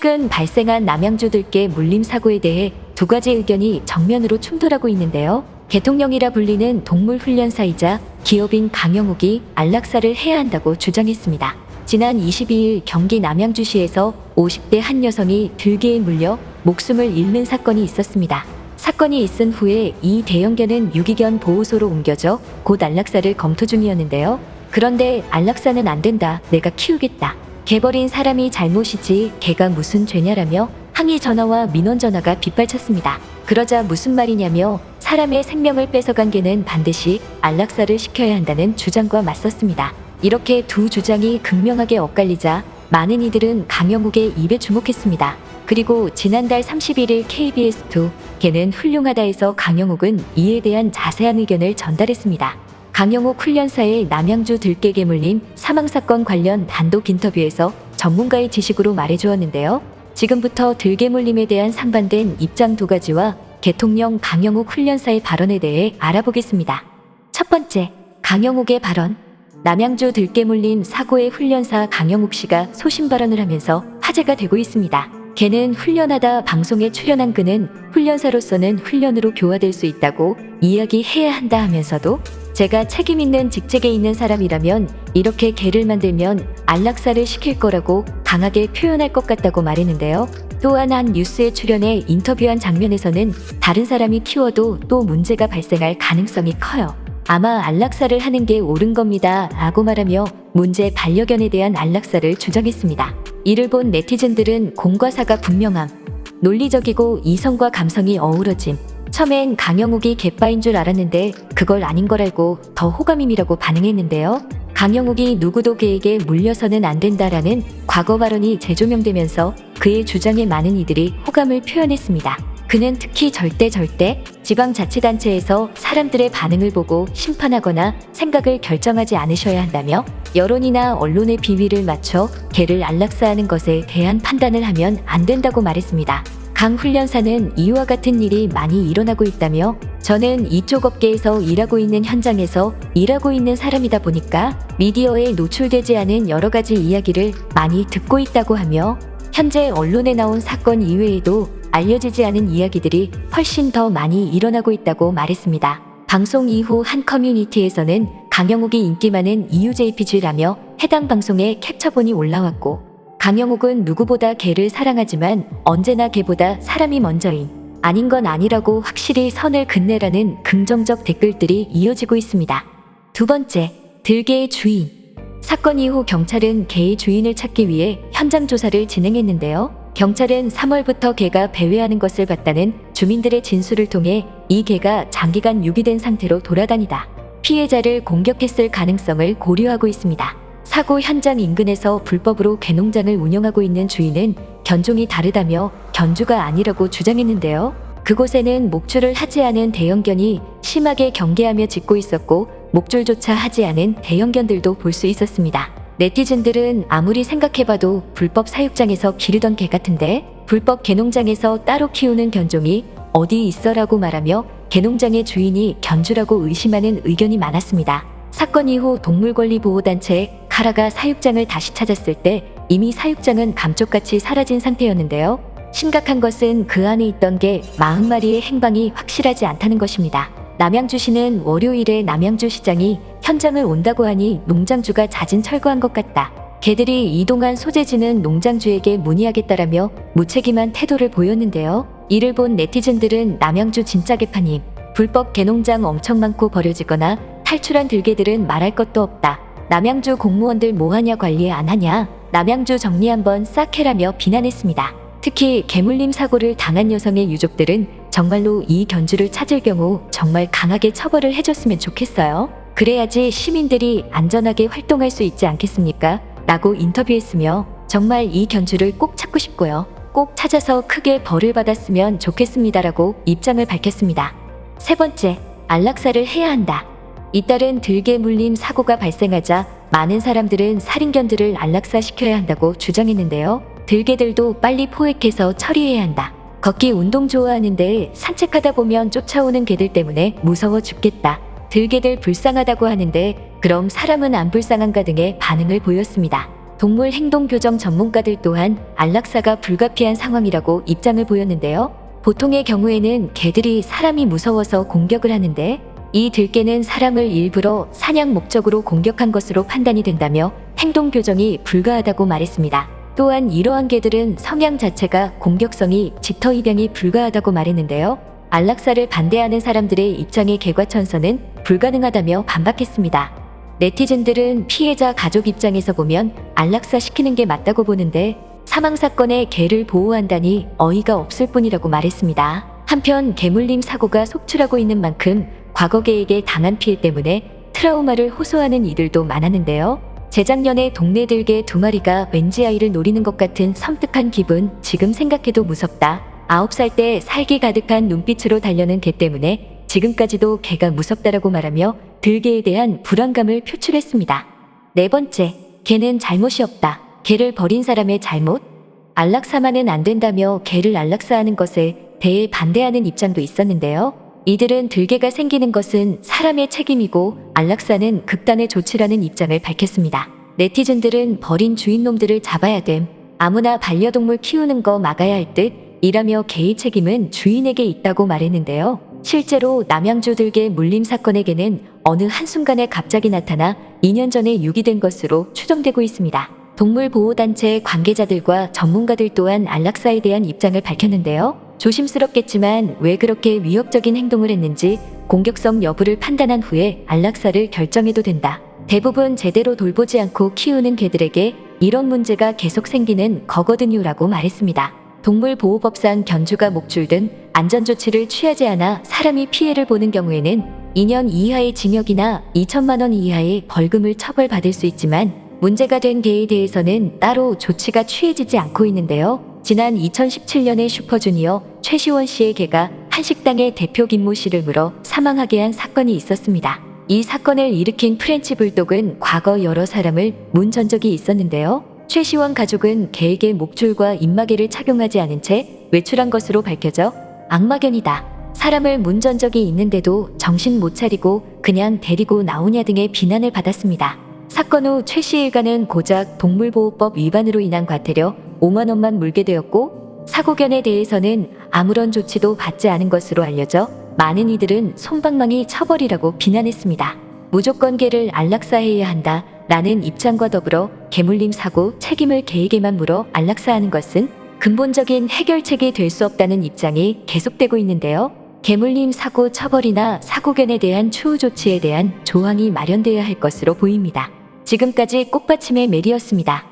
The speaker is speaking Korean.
최근 발생한 남양주 들개 물림 사고에 대해 두 가지 의견이 정면으로 충돌하고 있는데요. 개통령이라 불리는 동물훈련사이자 기업인 강영욱이 안락사를 해야 한다고 주장했습니다. 지난 22일 경기 남양주시에서 50대 한 여성이 들개에 물려 목숨을 잃는 사건이 있었습니다. 사건이 있은 후에 이 대형견은 유기견 보호소로 옮겨져 곧 안락사를 검토 중이었는데요. 그런데 안락사는 안 된다. 내가 키우겠다. 개버린 사람이 잘못이지 개가 무슨 죄냐라며 항의 전화와 민원 전화가 빗발쳤습니다. 그러자 무슨 말이냐며 사람의 생명을 뺏어간 개는 반드시 안락사를 시켜야 한다는 주장과 맞섰습니다. 이렇게 두 주장이 극명하게 엇갈리자 많은 이들은 강영욱의 입에 주목했습니다. 그리고 지난달 31일 KBS2 개는 훌륭하다에서 강영욱은 이에 대한 자세한 의견을 전달했습니다. 강영욱 훈련사의 남양주 들깨개 물림 사망사건 관련 단독 인터뷰에서 전문가의 지식으로 말해주었는데요. 지금부터 들개 물림에 대한 상반된 입장 두 가지와 개통령 강영욱 훈련사의 발언에 대해 알아보겠습니다. 첫 번째, 강영욱의 발언. 남양주 들개 물림 사고의 훈련사 강영욱 씨가 소신 발언을 하면서 화제가 되고 있습니다. 개는 훈련하다 방송에 출연한 그는 훈련사로서는 훈련으로 교화될 수 있다고 이야기해야 한다 하면서도 제가 책임 있는 직책에 있는 사람이라면 이렇게 개를 만들면 안락사를 시킬 거라고 강하게 표현할 것 같다고 말했는데요. 또한 한 뉴스에 출연해 인터뷰한 장면에서는 다른 사람이 키워도 또 문제가 발생할 가능성이 커요. 아마 안락사를 하는 게 옳은 겁니다 라고 말하며 문제 반려견에 대한 안락사를 주장했습니다. 이를 본 네티즌들은 공과 사가 분명함, 논리적이고 이성과 감성이 어우러짐, 처음엔 강영욱이 개빠인 줄 알았는데 그걸 아닌 걸 알고 더 호감임이라고 반응했는데요. 강영욱이 누구도 개에게 물려서는 안 된다라는 과거 발언이 재조명되면서 그의 주장에 많은 이들이 호감을 표현했습니다. 그는 특히 절대 지방자치단체에서 사람들의 반응을 보고 심판하거나 생각을 결정하지 않으셔야 한다며 여론이나 언론의 비위를 맞춰 개를 안락사하는 것에 대한 판단을 하면 안 된다고 말했습니다. 강 훈련사는 이와 같은 일이 많이 일어나고 있다며 저는 이쪽 업계에서 일하고 있는 현장에서 일하고 있는 사람이다 보니까 미디어에 노출되지 않은 여러 가지 이야기를 많이 듣고 있다고 하며 현재 언론에 나온 사건 이외에도 알려지지 않은 이야기들이 훨씬 더 많이 일어나고 있다고 말했습니다. 방송 이후 한 커뮤니티에서는 강영욱이 인기 많은 EUJPG라며 해당 방송에 캡처본이 올라왔고 강영욱은 누구보다 개를 사랑하지만 언제나 개보다 사람이 먼저임. 아닌 건 아니라고 확실히 선을 긋네라는 긍정적 댓글들이 이어지고 있습니다. 두 번째, 들개의 주인. 사건 이후 경찰은 개의 주인을 찾기 위해 현장 조사를 진행했는데요. 경찰은 3월부터 개가 배회하는 것을 봤다는 주민들의 진술을 통해 이 개가 장기간 유기된 상태로 돌아다니다 피해자를 공격했을 가능성을 고려하고 있습니다. 사고 현장 인근에서 불법으로 개농장을 운영하고 있는 주인은 견종이 다르다며 견주가 아니라고 주장했는데요. 그곳에는 목줄을 하지 않은 대형견이 심하게 경계하며 짖고 있었고 목줄조차 하지 않은 대형견들도 볼 수 있었습니다. 네티즌들은 아무리 생각해봐도 불법 사육장에서 기르던 개 같은데 불법 개농장에서 따로 키우는 견종이 어디 있어라고 말하며 개농장의 주인이 견주라고 의심하는 의견이 많았습니다. 사건 이후 동물권리보호단체 카라가 사육장을 다시 찾았을 때 이미 사육장은 감쪽같이 사라진 상태였는데요. 심각한 것은 그 안에 있던 개 40마리의 행방이 확실하지 않다는 것입니다. 남양주시는 월요일에 남양주시장이 현장을 온다고 하니 농장주가 잦은 철거한 것 같다. 개들이 이동한 소재지는 농장주에게 문의하겠다라며 무책임한 태도를 보였는데요. 이를 본 네티즌들은 남양주 진짜 개판임. 불법 개농장 엄청 많고 버려지거나 탈출한 들개들은 말할 것도 없다. 남양주 공무원들 뭐하냐 관리 안 하냐. 남양주 정리 한번 싹 해라며 비난했습니다. 특히 개물림 사고를 당한 여성의 유족들은 정말로 이 견주를 찾을 경우 정말 강하게 처벌을 해줬으면 좋겠어요. 그래야지 시민들이 안전하게 활동할 수 있지 않겠습니까? 라고 인터뷰했으며 정말 이 견주를 꼭 찾고 싶고요. 꼭 찾아서 크게 벌을 받았으면 좋겠습니다라고 입장을 밝혔습니다. 세 번째, 안락사를 해야 한다. 잇따른 들개 물림 사고가 발생하자 많은 사람들은 살인견들을 안락사시켜야 한다고 주장했는데요. 들개들도 빨리 포획해서 처리해야 한다. 걷기 운동 좋아하는데 산책하다 보면 쫓아오는 개들 때문에 무서워 죽겠다. 들개들 불쌍하다고 하는데 그럼 사람은 안 불쌍한가 등의 반응을 보였습니다. 동물 행동 교정 전문가들 또한 안락사가 불가피한 상황이라고 입장을 보였는데요. 보통의 경우에는 개들이 사람이 무서워서 공격을 하는데 이 들개는 사람을 일부러 사냥 목적으로 공격한 것으로 판단이 된다며 행동 교정이 불가하다고 말했습니다. 또한 이러한 개들은 성향 자체가 공격성이 짙어 입양이 불가하다고 말했는데요. 안락사를 반대하는 사람들의 입장에 개과천선은 불가능하다며 반박했습니다. 네티즌들은 피해자 가족 입장에서 보면 안락사 시키는 게 맞다고 보는데 사망사건에 개를 보호한다니 어이가 없을 뿐이라고 말했습니다. 한편 개물림 사고가 속출하고 있는 만큼 과거개에게 당한 피해 때문에 트라우마를 호소하는 이들도 많았는데요. 재작년에 동네 들개 2마리가 왠지 아이를 노리는 것 같은 섬뜩한 기분, 지금 생각해도 무섭다. 9살 때 살기 가득한 눈빛으로 달려는 개 때문에 지금까지도 개가 무섭다라고 말하며 들개에 대한 불안감을 표출했습니다. 네 번째, 개는 잘못이 없다. 개를 버린 사람의 잘못? 안락사만은 안 된다며 개를 안락사하는 것에 대해 반대하는 입장도 있었는데요. 이들은 들개가 생기는 것은 사람의 책임이고 안락사는 극단의 조치라는 입장을 밝혔습니다. 네티즌들은 버린 주인놈들을 잡아야 됨. 아무나 반려동물 키우는 거 막아야 할 듯 이라며 개의 책임은 주인에게 있다고 말했는데요. 실제로 남양주 들개 물림 사건의 개는 어느 한순간에 갑자기 나타나 2년 전에 유기된 것으로 추정되고 있습니다. 동물보호단체 관계자들과 전문가들 또한 안락사에 대한 입장을 밝혔는데요. 조심스럽겠지만 왜 그렇게 위협적인 행동을 했는지 공격성 여부를 판단한 후에 안락사를 결정해도 된다. 대부분 제대로 돌보지 않고 키우는 개들에게 이런 문제가 계속 생기는 거거든요라고 말했습니다. 동물보호법상 견주가 목줄 등 안전조치를 취하지 않아 사람이 피해를 보는 경우에는 2년 이하의 징역이나 2천만 원 이하의 벌금을 처벌받을 수 있지만 문제가 된 개에 대해서는 따로 조치가 취해지지 않고 있는데요. 지난 2017년에 슈퍼주니어 최시원 씨의 개가 한식당의 대표 김모 씨를 물어 사망하게 한 사건이 있었습니다. 이 사건을 일으킨 프렌치 불독은 과거 여러 사람을 문 전 적이 있었는데요. 최시원 가족은 개에게 목줄과 입마개를 착용하지 않은 채 외출한 것으로 밝혀져 악마견이다. 사람을 문 전 적이 있는데도 정신 못 차리고 그냥 데리고 나오냐 등의 비난을 받았습니다. 사건 후 최 씨 일가는 고작 동물보호법 위반으로 인한 과태료 5만 원만 물게 되었고 사고견에 대해서는 아무런 조치도 받지 않은 것으로 알려져 많은 이들은 솜방망이 처벌이라고 비난했습니다. 무조건 개를 안락사해야 한다 라는 입장과 더불어 개물림 사고 책임을 개에게만 물어 안락사하는 것은 근본적인 해결책이 될 수 없다는 입장이 계속되고 있는데요. 개물림 사고 처벌이나 사고견에 대한 추후 조치에 대한 조항이 마련되어야 할 것으로 보입니다. 지금까지 꽃받침의 메리였습니다.